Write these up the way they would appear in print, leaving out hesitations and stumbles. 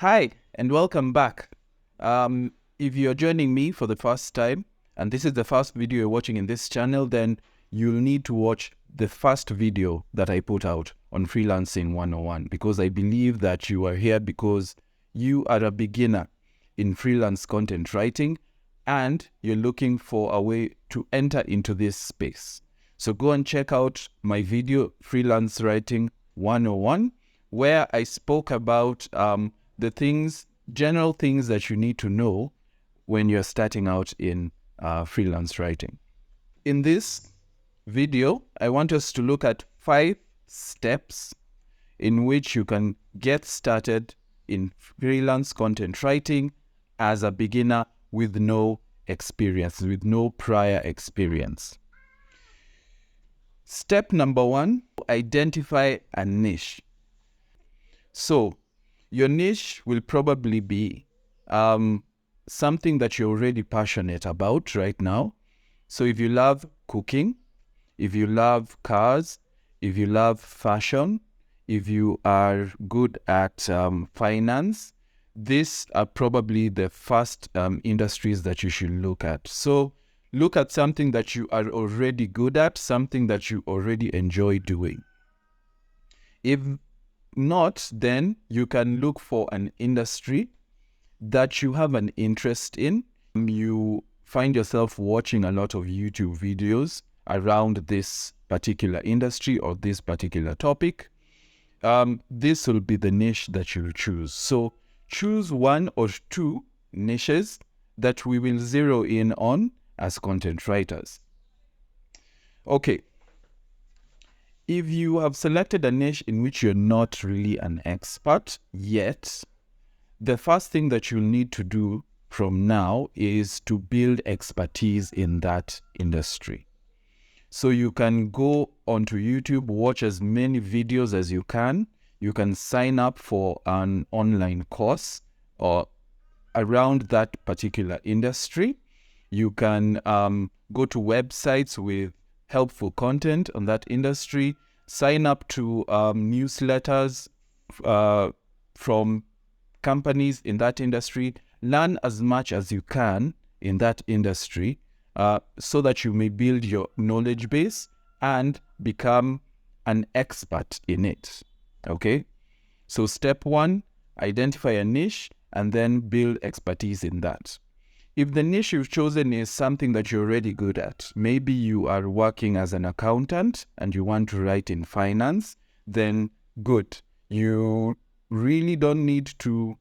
Hi, and welcome back. If you're joining me for the first time, and this is the first video you're watching in this channel, then you'll need to watch the first video that I put out on Freelancing 101, because I believe that you are here because you are a beginner in freelance content writing, and you're looking for a way to enter into this space. So go and check out my video, Freelance Writing 101, where I spoke about general things that you need to know when you're starting out in freelance writing. In this video, I want us to look at 5 steps in which you can get started in freelance content writing as a beginner with no experience, with no prior experience. Step number 1, identify a niche. So your niche will probably be something that you're already passionate about right now. So if you love cooking, if you love cars, if you love fashion, if you are good at finance, these are probably the first industries that you should look at. So look at something that you are already good at, something that you already enjoy doing. If not, then you can look for an industry that you have an interest in. You find yourself watching a lot of YouTube videos around this particular industry or this particular topic. This will be the niche that you'll choose. So choose 1 or 2 niches that we will zero in on as content writers. Okay. If you have selected a niche in which you're not really an expert yet, the first thing that you'll need to do from now is to build expertise in that industry. So you can go onto YouTube, watch as many videos as you can. You can sign up for an online course or around that particular industry. You can go to websites with helpful content on that industry, sign up to newsletters from companies in that industry, learn as much as you can in that industry so that you may build your knowledge base and become an expert in it. Okay? So step 1, identify a niche and then build expertise in that. If the niche you've chosen is something that you're already good at, maybe you are working as an accountant and you want to write in finance, then good. You really don't need to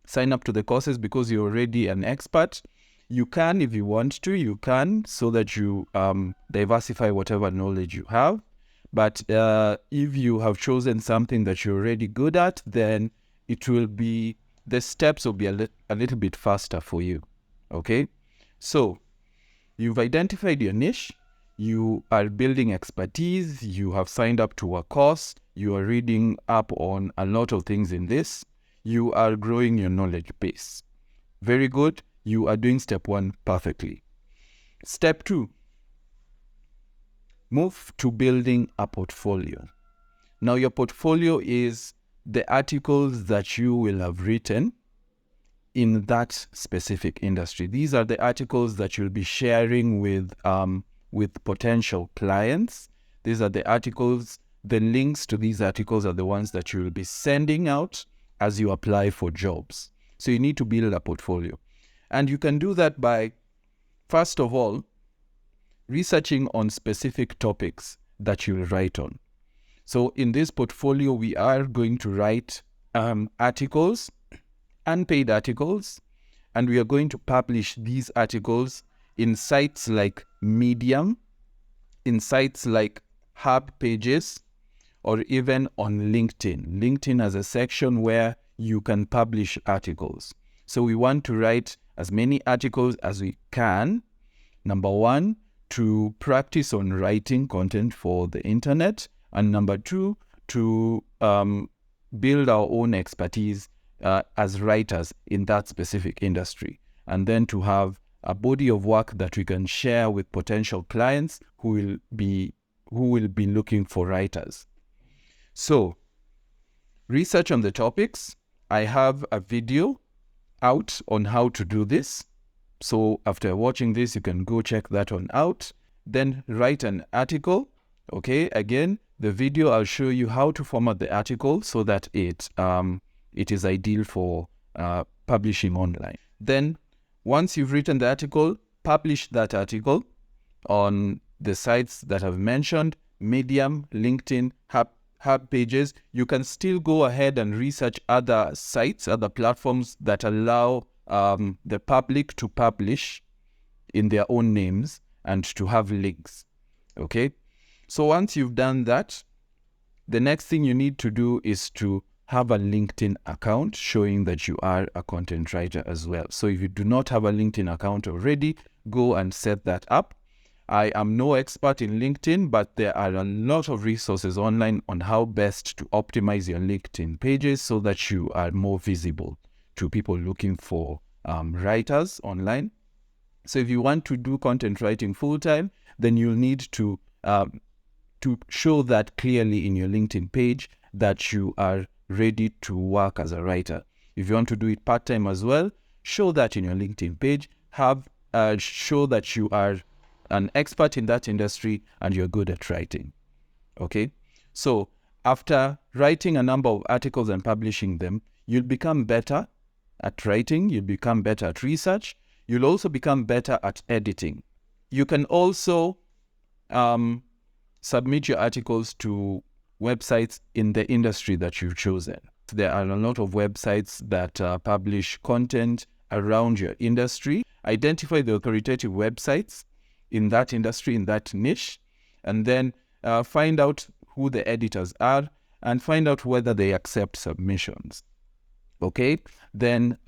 sign up to the courses because you're already an expert. You can, if you want to, you can, so that you diversify whatever knowledge you have. But if you have chosen something that you're already good at, then the steps will be a little bit faster for you. Okay, so you've identified your niche, you are building expertise, you have signed up to a course, you are reading up on a lot of things in this, you are growing your knowledge base. Very good, you are doing step 1 perfectly. Step 2, move to building a portfolio. Now your portfolio is the articles that you will have written in that specific industry. These are the articles that you'll be sharing with potential clients. These are the articles, the links to these articles are the ones that you'll be sending out as you apply for jobs. So you need to build a portfolio. And you can do that by, first of all, researching on specific topics that you'll write on. So in this portfolio, we are going to write articles, unpaid articles, and we are going to publish these articles in sites like Medium, in sites like Hub Pages, or even on LinkedIn. LinkedIn has a section where you can publish articles. So we want to write as many articles as we can. Number 1, to practice on writing content for the internet, and number 2, to build our own expertise as writers in that specific industry, and then to have a body of work that we can share with potential clients who will be looking for writers. So research on the topics, I have a video out on how to do this. So after watching this, you can go check that one out. Then write an article. Okay, again, the video, I'll show you how to format the article so that it is ideal for publishing online. Then once you've written the article, publish that article on the sites that I've mentioned, Medium, LinkedIn, Hub Pages. You can still go ahead and research other sites, other platforms that allow the public to publish in their own names and to have links. Okay, so once you've done that, the next thing you need to do is to have a LinkedIn account showing that you are a content writer as well. So if you do not have a LinkedIn account already, go and set that up. I am no expert in LinkedIn, but there are a lot of resources online on how best to optimize your LinkedIn pages so that you are more visible to people looking for writers online. So if you want to do content writing full-time, then you'll need to show that clearly in your LinkedIn page that you are ready to work as a writer. If you want to do it part-time as well, show that in your LinkedIn page. Show that you are an expert in that industry and you're good at writing. Okay, so after writing a number of articles and publishing them, you'll become better at writing, you'll become better at research, you'll also become better at editing. You can also submit your articles to websites in the industry that you've chosen. There are a lot of websites that publish content around your industry. Identify the authoritative websites in that industry, in that niche, and then find out who the editors are and find out whether they accept submissions. Okay, then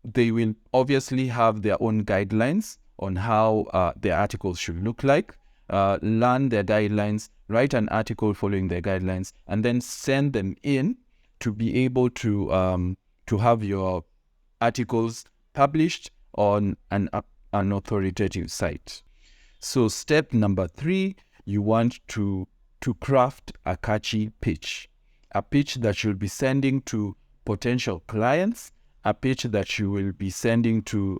they will obviously have their own guidelines on how their articles should look like. Learn their guidelines, write an article following their guidelines, and then send them in to be able to have your articles published on an authoritative site. So step number 3, you want to craft a catchy pitch. A pitch that you'll be sending to potential clients, a pitch that you will be sending to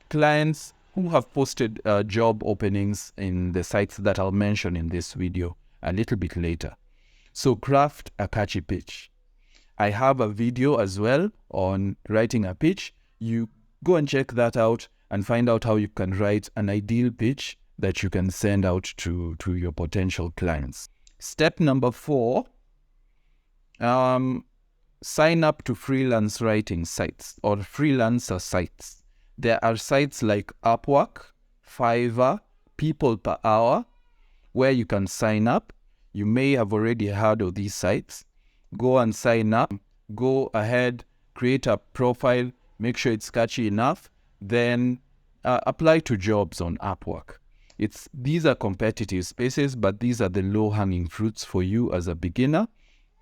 clients who have posted job openings in the sites that I'll mention in this video a little bit later. So craft a catchy pitch. I have a video as well on writing a pitch. You go and check that out and find out how you can write an ideal pitch that you can send out to your potential clients. Step number 4, sign up to freelance writing sites or freelancer sites. There are sites like Upwork, Fiverr, People Per Hour, where you can sign up. You may have already heard of these sites. Go and sign up. Go ahead, create a profile, make sure it's catchy enough, then apply to jobs on Upwork. These are competitive spaces, but these are the low-hanging fruits for you as a beginner,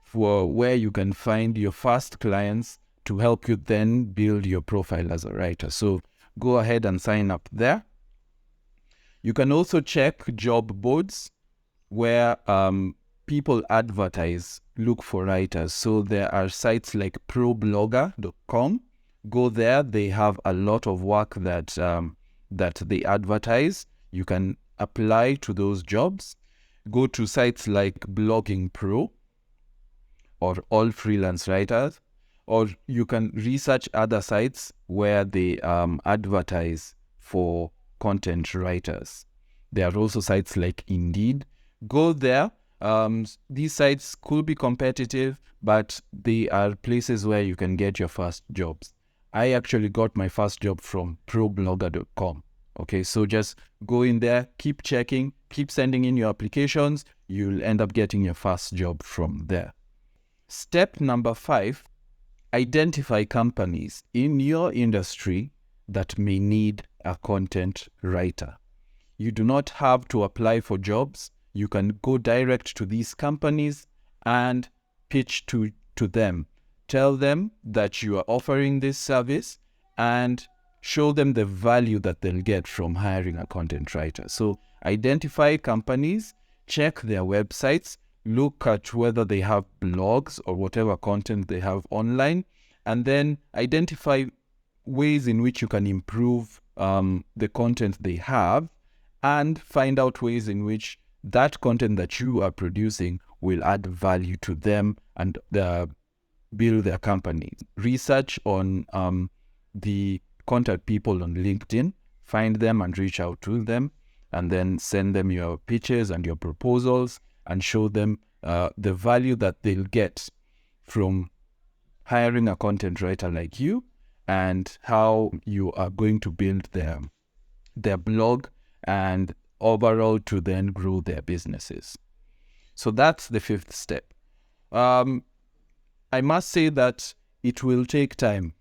for where you can find your first clients to help you then build your profile as a writer. So go ahead and sign up there. You can also check job boards where people advertise, look for writers. So there are sites like problogger.com. Go there. They have a lot of work that they advertise. You can apply to those jobs. Go to sites like Blogging Pro or All Freelance Writers, or you can research other sites where they advertise for content writers. There are also sites like Indeed. Go there. These sites could be competitive, but they are places where you can get your first jobs. I actually got my first job from problogger.com. Okay, so just go in there, keep checking, keep sending in your applications. You'll end up getting your first job from there. Step number 5, identify companies in your industry that may need a content writer. You do not have to apply for jobs. You can go direct to these companies and pitch to them. Tell them that you are offering this service and show them the value that they'll get from hiring a content writer. So identify companies, check their websites, look at whether they have blogs or whatever content they have online, and then identify ways in which you can improve the content they have, and find out ways in which that content that you are producing will add value to them and build their company. Research on the contact people on LinkedIn, find them and reach out to them, and then send them your pitches and your proposals and show them the value that they'll get from hiring a content writer like you, and how you are going to build their blog and overall to then grow their businesses. So that's the 5th step. I must say that it will take time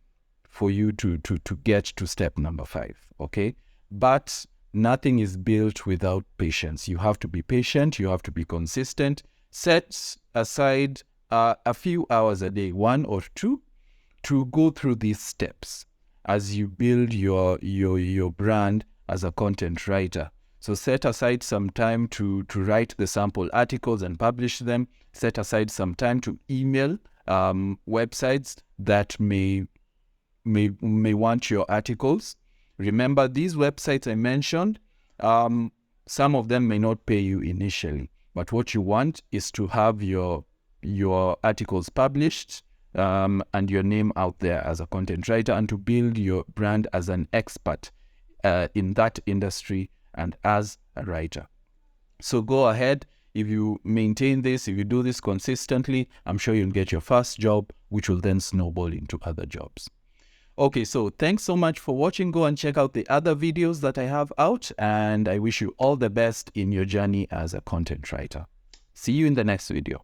for you to get to step number 5, okay? But nothing is built without patience. You have to be patient, you have to be consistent. Set aside a few hours a day, 1 or 2, to go through these steps as you build your brand as a content writer. So set aside some time to write the sample articles and publish them. Set aside some time to email websites that may want your articles. Remember, these websites I mentioned, some of them may not pay you initially, but what you want is to have your articles published and your name out there as a content writer, and to build your brand as an expert in that industry and as a writer. So go ahead. If you maintain this, if you do this consistently, I'm sure you'll get your first job, which will then snowball into other jobs. Okay, so thanks so much for watching. Go and check out the other videos that I have out, and I wish you all the best in your journey as a content writer. See you in the next video.